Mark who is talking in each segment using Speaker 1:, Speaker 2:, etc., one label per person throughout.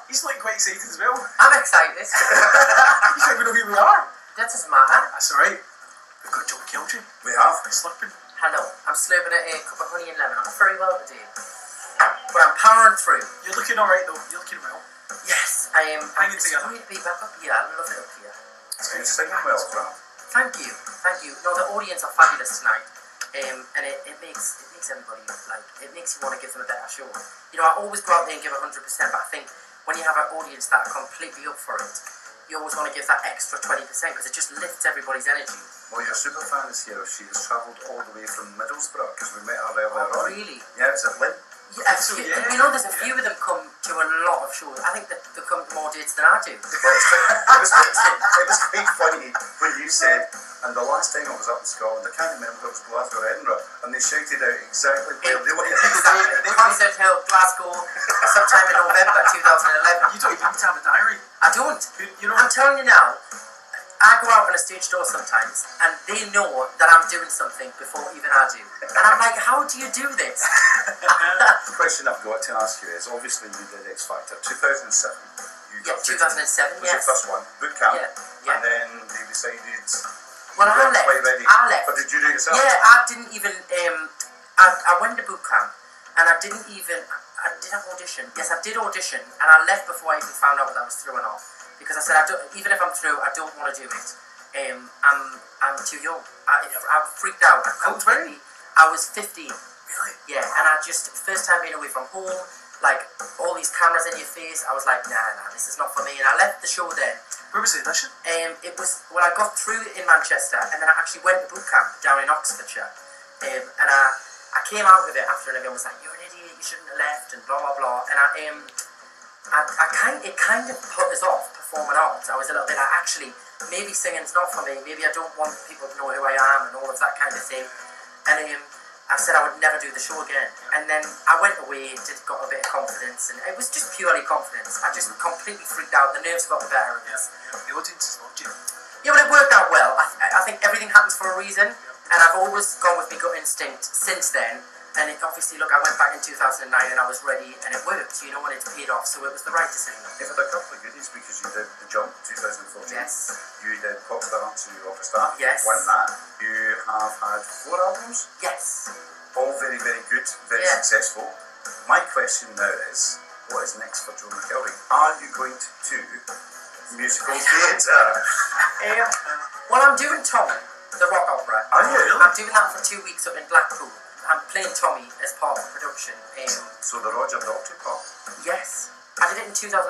Speaker 1: He's like quite excited as well.
Speaker 2: I'm excited.
Speaker 1: You don't even know who we are.
Speaker 2: That doesn't matter.
Speaker 1: That's alright. We've got John McElderry.
Speaker 3: We have.
Speaker 1: Slurping.
Speaker 2: Hello, I'm slurping a cup of honey and lemon. I'm very well today. But I'm powering through.
Speaker 1: You're looking alright though. You're looking well.
Speaker 2: Yes, I am.
Speaker 1: Hanging together.
Speaker 2: It's great to be back up here. I love it up here.
Speaker 3: It's good singing well, Grant.
Speaker 2: Thank you. No, the audience are fabulous tonight. And it makes everybody, like, it makes you want to give them a better show. You know, I always go out there and give 100%, but I think when you have an audience that are completely up for it, you always want to give that extra 20% because it just lifts everybody's energy.
Speaker 3: Well, your super fan is here. She has travelled all the way from Middlesbrough because we met her earlier on.
Speaker 2: Really?
Speaker 3: Yeah, it's at Lynn.
Speaker 2: Yeah, you know, there's a few of them come to a lot of shows. I think that they come to more dates than I do.
Speaker 3: Well, it was quite funny when you said, and the last time I was up in Scotland, I can't remember if it was Glasgow or Edinburgh, and they shouted out exactly where they were.
Speaker 2: Exactly. Concert Hill, Glasgow, sometime in November 2011.
Speaker 1: You don't even need to have a diary.
Speaker 2: I don't.
Speaker 1: You know,
Speaker 2: I'm telling you now, I go out on a stage door sometimes and they know that I'm doing something before even I do. And I'm like, how do you do this?
Speaker 3: The question I've got to ask you is, obviously you did X Factor 2007. You got
Speaker 2: 2007,
Speaker 3: was
Speaker 2: yes.
Speaker 3: your first one, boot camp.
Speaker 2: Yeah.
Speaker 3: And then they decided
Speaker 2: Well, I left.
Speaker 3: quite ready.
Speaker 2: I left.
Speaker 3: But did you do it yourself?
Speaker 2: Yeah, I didn't even, I went to boot camp and I did an audition. Yes, I did audition and I left before I even found out that I was through or not. Because I said, even if I'm through, I don't want to do it. I'm too young. I'm freaked out. I was 15.
Speaker 1: Really?
Speaker 2: Yeah, and I just, first time being away from home, like, all these cameras in your face, I was like, nah, this is not for me. And I left the show then.
Speaker 1: Where was the audition?
Speaker 2: It was, well, I got through in Manchester, and then I actually went to boot camp down in Oxfordshire. And I came out with it after, and everyone was like, you're an idiot, you shouldn't have left, and blah, blah, blah. And it kind of put us off performing arts. I was a little bit like, actually, maybe singing's not for me, maybe I don't want people to know who I am and all of that kind of thing. And I said I would never do the show again. And then I went away, got a bit of confidence, and it was just purely confidence. I just completely freaked out, the nerves got the better of us.
Speaker 1: The audience loved you.
Speaker 2: Yeah, but it worked out well. I think everything happens for a reason, and I've always gone with my gut instinct since then. And it obviously, look, I went back in 2009 and I was ready and it worked, you know, and it's paid off, so it was the right decision.
Speaker 3: You've had a couple of goodies because you did The Jump 2014.
Speaker 2: Yes.
Speaker 3: You did Pop the Dance and Rock Star.
Speaker 2: Yes.
Speaker 3: Won that. You have had 4 albums.
Speaker 2: Yes.
Speaker 3: All very, very good, very successful. My question now is, what is next for Joe McElderry? Are you going to do musical theatre?
Speaker 2: Well, I'm doing Tommy, the rock opera.
Speaker 3: Are you?
Speaker 2: I'm doing that for 2 weeks up in Blackpool. I'm playing Tommy as part of the production.
Speaker 3: So the Roger Daltrey part?
Speaker 2: Yes. I did it in 2011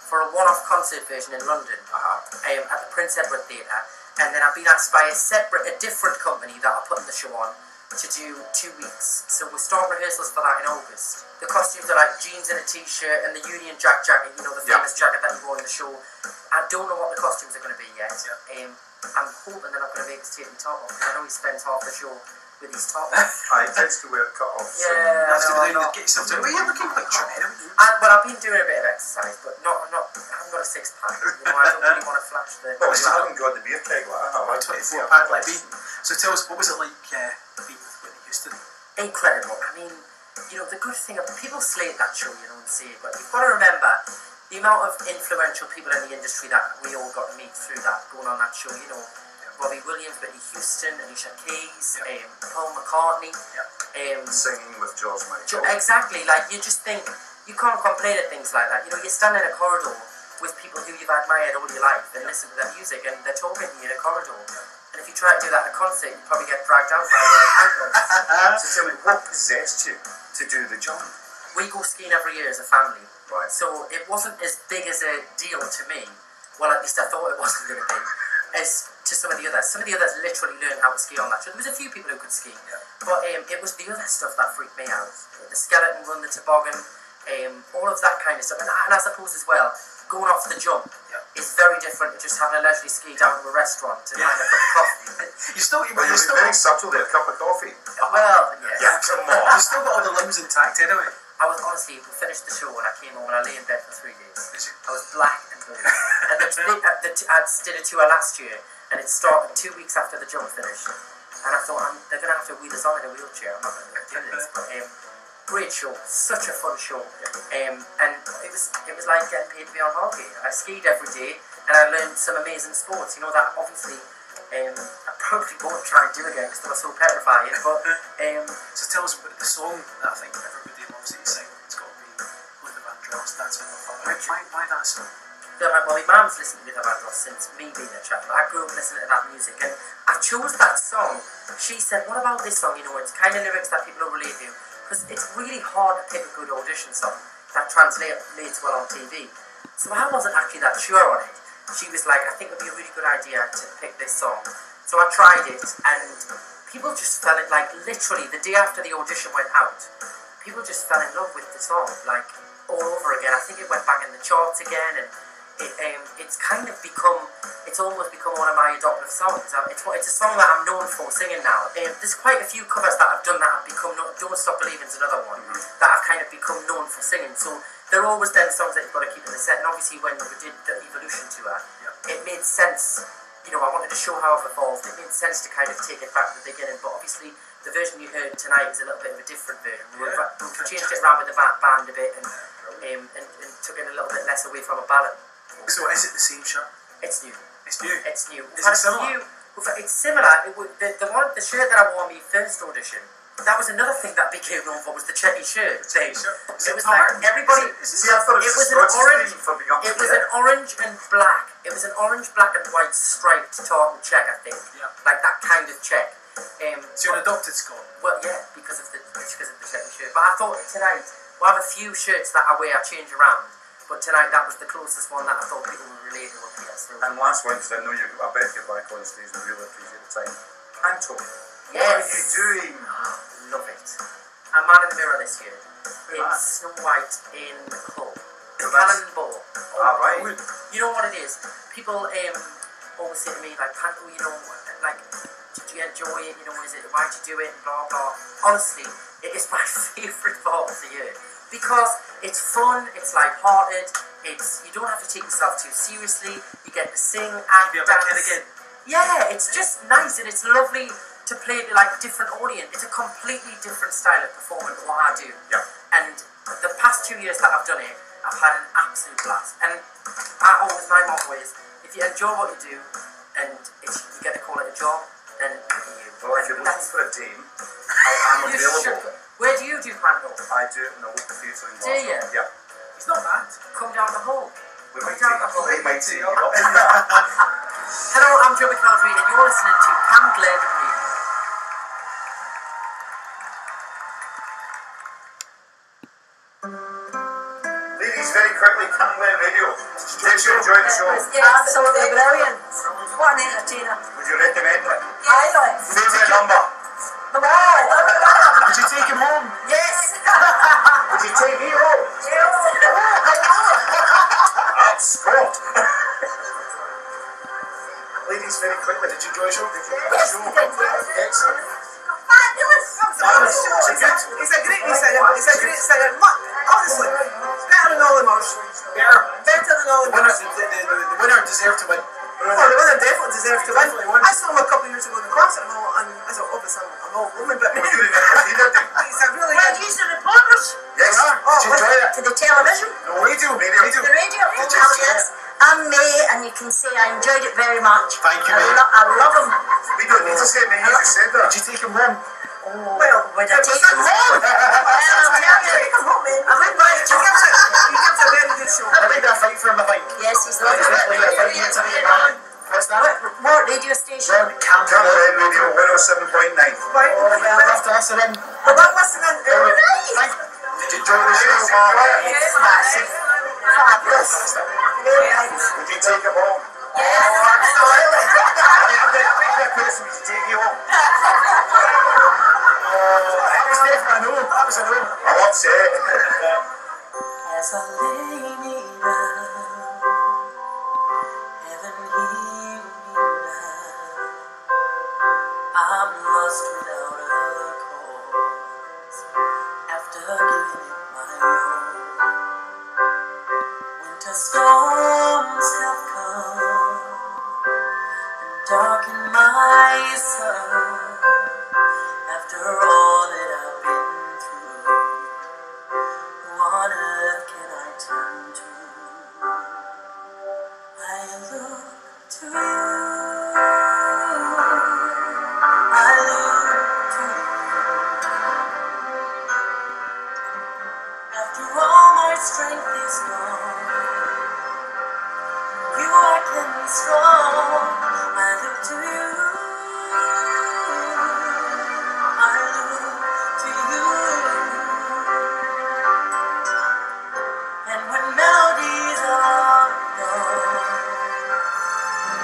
Speaker 2: for a one-off concert version in London at the Prince Edward Theatre. And then I've been asked by a different company that are putting the show on to do 2 weeks. So we'll start rehearsals for that in August. The costumes are like jeans and a t-shirt and the Union Jack jacket, you know, the famous jacket that you wore in the show. I don't know what the costumes are going to be yet. I'm hoping they're not going to make us take the top off, because I know he spends half the show with his top off.
Speaker 3: I tends to wear cut-offs.
Speaker 2: Yeah,
Speaker 1: Get yourself to it. Well, you're looking quite trim anyway.
Speaker 2: Well, I've been doing a bit of exercise, but I haven't got a six-pack. You know, I don't really want to flash the...
Speaker 3: Well, you haven't got the beer keg like I have.
Speaker 1: 24-pack like me. So tell us, what was it like being with Whitney Houston?
Speaker 2: Incredible. I mean, you know, the good thing, people slate that show, you know, and say it, but you've got to remember the amount of influential people in the industry that we all got to meet through that, going on that show, you know. Robbie Williams, Whitney Houston, Alicia Keys, Paul McCartney.
Speaker 3: Singing with George Michael.
Speaker 2: Exactly, like you just think, you can't complain at things like that. You know, you stand in a corridor with people who you've admired all your life and listen to their music and they're talking to you in a corridor. And if you try to do that at a concert, you'd probably get dragged out by the ankles.
Speaker 3: So tell me, what possessed you to do the jump?
Speaker 2: We go skiing every year as a family.
Speaker 3: Right.
Speaker 2: So it wasn't as big as a deal to me, well at least I thought it wasn't going to be, as to some of the others. Some of the others literally learned how to ski on that show. There was a few people who could ski, but it was the other stuff that freaked me out. The skeleton run, the toboggan, all of that kind of stuff. And I suppose as well, going off the jump is very different to just having a leisurely ski down to a restaurant and having a cup of coffee.
Speaker 1: You're still
Speaker 3: very subtle there, a cup of coffee.
Speaker 2: Well,
Speaker 3: yeah, come on.
Speaker 1: You still got all the limbs intact anyway.
Speaker 2: I was honestly, we finished the show and I came home and I lay in bed for 3 days. I was black and blue. And I did a tour last year and it started 2 weeks after the jump finished. And I thought, they're going to have to wheel us on in a wheelchair. I'm not going to do this. But great show, such a fun show. And it was was like getting paid to be on holiday. I skied every day and I learned some amazing sports. You know that obviously I probably won't try and do again because they were so petrifying. But
Speaker 1: So tell us about the song that I think everybody loves that you sing. It's got to be Luther Vandross. That's what my father. Why that song?
Speaker 2: Well, my mum's listened to Luther Vandross since me being a child. I grew up listening to that music, and I chose that song. She said, "What about this song? You know, it's kind of lyrics that people don't relate to, because it's really hard to pick a good audition song that translates well on TV." So I wasn't actually that sure on it. She was like, "I think it would be a really good idea to pick this song." So I tried it, and people just fell in, like, literally the day after the audition went out, people just fell in love with the song, like, all over again. I think it went back in the charts again, and it's kind of become, it's almost become one of my adoptive songs. It's a song that I'm known for singing now. There's quite a few covers that I've done that have become known. Don't Stop Believing's another one that I've kind of become known for singing. So they're always then songs that you've got to keep in the set. And obviously when we did the Evolution tour, it made sense. You know, I wanted to show how I've evolved. It made sense to kind of take it back to the beginning. But obviously the version you heard tonight is a little bit of a different version. We've changed it around with the band a bit and took it a little bit less away from a ballad.
Speaker 1: So is it the same shirt?
Speaker 2: It's new.
Speaker 1: It's new.
Speaker 2: It's new.
Speaker 1: Is it similar?
Speaker 2: It's similar. The shirt that I wore on my first audition, that was another thing that became known for, was the Chetty shirt thing. It was like everybody. It was an orange and black. It was an orange, black and white striped tartan check, I think.
Speaker 1: Yeah.
Speaker 2: Like that kind of check.
Speaker 1: So you're an adopted Scot?
Speaker 2: Well, yeah, because of the Chetty shirt. But I thought tonight we'll have a few shirts that I wear, change around. But tonight that was the closest one that I thought people would relate to up here. So.
Speaker 3: And last one, because I know I bet you're back on stage and really appreciate the time. Anto,
Speaker 2: Yes.
Speaker 3: what are you doing?
Speaker 2: Love it. I'm Man in the Mirror this year. It's Snow White in Hull. Cannonball.
Speaker 3: Alright.
Speaker 2: You know what it is? People always say to me, like, Panto, you know, like, did you enjoy it? You know, why'd you do it? And blah, blah. Honestly, it is my favourite part of the year. Because it's fun, it's light-hearted, you don't have to take yourself too seriously, you get to sing, act, dance.
Speaker 1: Again.
Speaker 2: Yeah, it's just nice and it's lovely to play to like different audience. It's a completely different style of performance than what I do.
Speaker 3: Yeah.
Speaker 2: And the past 2 years that I've done it, I've had an absolute blast. And my motto is, if you enjoy what you do and if you get to call it a job, then look at you.
Speaker 3: Well, if you're looking for a dame, I am available.
Speaker 2: Where do you do Panto?
Speaker 3: I do it in the local theatre in
Speaker 2: Do
Speaker 3: Glasgow.
Speaker 2: you?
Speaker 3: Yeah.
Speaker 1: It's not bad.
Speaker 2: Come down the hall.
Speaker 3: We might take you up.
Speaker 2: Hello, I'm Joe McElderry and you're listening to CamGlen Radio.
Speaker 3: Ladies, very quickly, CamGlen Radio. Did you enjoy the show?
Speaker 4: Yeah, absolutely brilliant. What an entertainer.
Speaker 3: Would you recommend it?
Speaker 4: Highly.
Speaker 3: Favourite number?
Speaker 4: The wall.
Speaker 1: Would you take him home?
Speaker 4: Yes.
Speaker 3: Would you take me home? That's Scott. Ladies, very quickly, did you enjoy the show? Did you enjoy the show? Excellent.
Speaker 4: Fabulous.
Speaker 1: Is it good?
Speaker 5: He's a great singer. Honestly, better than all the Mars. Better than all the Mars.
Speaker 1: The winner deserved to win.
Speaker 5: Oh, the winner definitely deserves to win. I saw him a couple of years ago in the concert, and I thought, obviously, I'm all woman, but
Speaker 3: Were you in it?
Speaker 5: he's a really
Speaker 4: Well,
Speaker 5: good.
Speaker 4: he's the reporters
Speaker 3: Yes. Did you enjoy it?
Speaker 4: to the television,
Speaker 3: No, radio.
Speaker 4: the radio.
Speaker 3: Did you
Speaker 4: Oh,
Speaker 3: enjoy
Speaker 4: yes. I'm May, and you can say I enjoyed it very much.
Speaker 1: Thank you,
Speaker 4: I
Speaker 1: May.
Speaker 4: I love him.
Speaker 3: We don't need to say it, you just said that.
Speaker 1: Did you take him home?
Speaker 4: Well, would I take him home? Well, I'll tell you.
Speaker 5: Take him home, man.
Speaker 4: I would like to.
Speaker 5: He gives a very good show.
Speaker 1: I think they'll fight for him, I think.
Speaker 4: Yes, he's lovely.
Speaker 1: What's that?
Speaker 4: What radio station?
Speaker 3: CamGlen Radio 107.9.
Speaker 5: Right?
Speaker 1: We'll have to listen in.
Speaker 5: I'm not listening.
Speaker 1: Did you enjoy the show?
Speaker 4: Yes, massive. Fabulous. Very nice.
Speaker 3: Would you take him home?
Speaker 4: Yes, absolutely.
Speaker 3: That person would you take you home?
Speaker 1: That was definitely a no. That was a no.
Speaker 3: I'm upset.
Speaker 4: As I lay me down, heaven heal me now. I'm lost without a cause, after giving it my all. Winter storms have come and darkened my soul. After all that I've been through, who on earth can I turn to?
Speaker 2: strong, I look to you. I look to you. And when melodies are gone,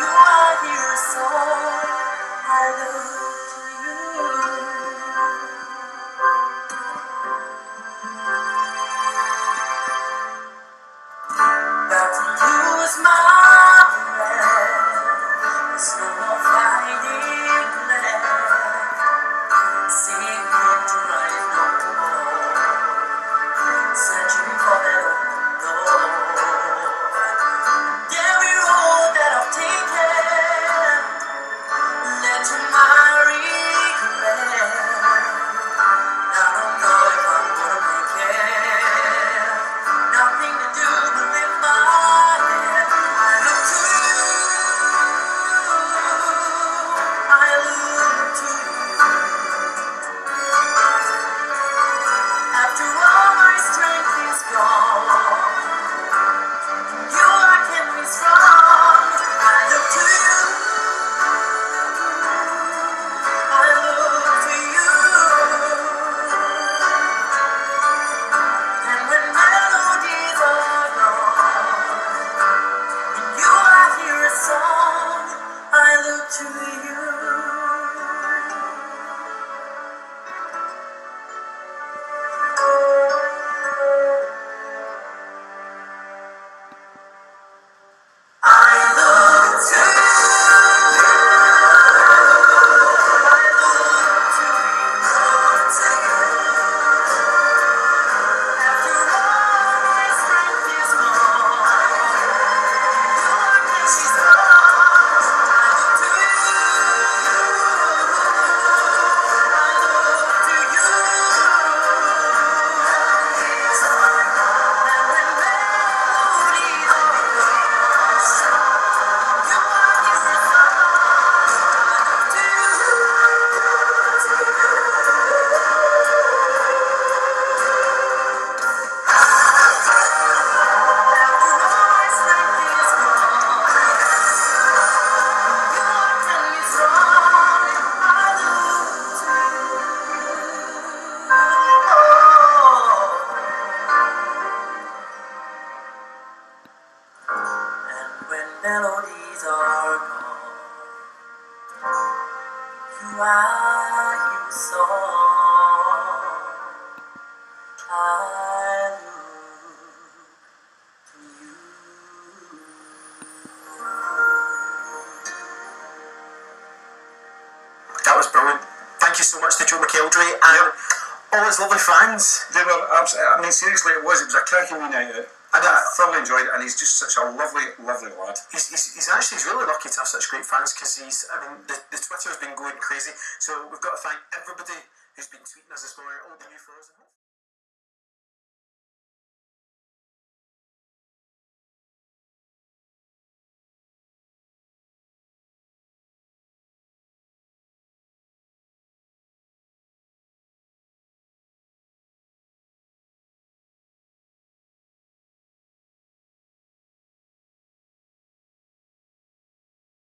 Speaker 2: you are here a song, I look to you. About to lose my breath, there's no more fighting left, sinking to rise no more, searching for that open door. Every road that I've taken led to my regret. I don't know if I'm gonna make it. Nothing to do but lift my head. I look to you. I look to you. After all my strength is gone, you are kept me strong. I look to you. I look to you. And when melodies are gone, and you are here a song, I look to you. I look to you. I look to you. After all my strength is gone, you are kept me strong. I look to you. I look to you. And when melodies are gone, you are here a song. I look to you. After all my strength is gone, you are kept me strong. I look to you. And when melodies are gone, you are your song. I look to you.
Speaker 1: That was brilliant. Thank you so much to Joe McElderry and all his lovely fans.
Speaker 3: They were absolutely, I mean, seriously, it was a cracking wee night out. And I thoroughly enjoyed it, and he's just such a lovely, lovely lad.
Speaker 1: He's really lucky to have such great fans because the Twitter's been going crazy. So we've got to thank everybody who's been tweeting us this morning. All the new followers.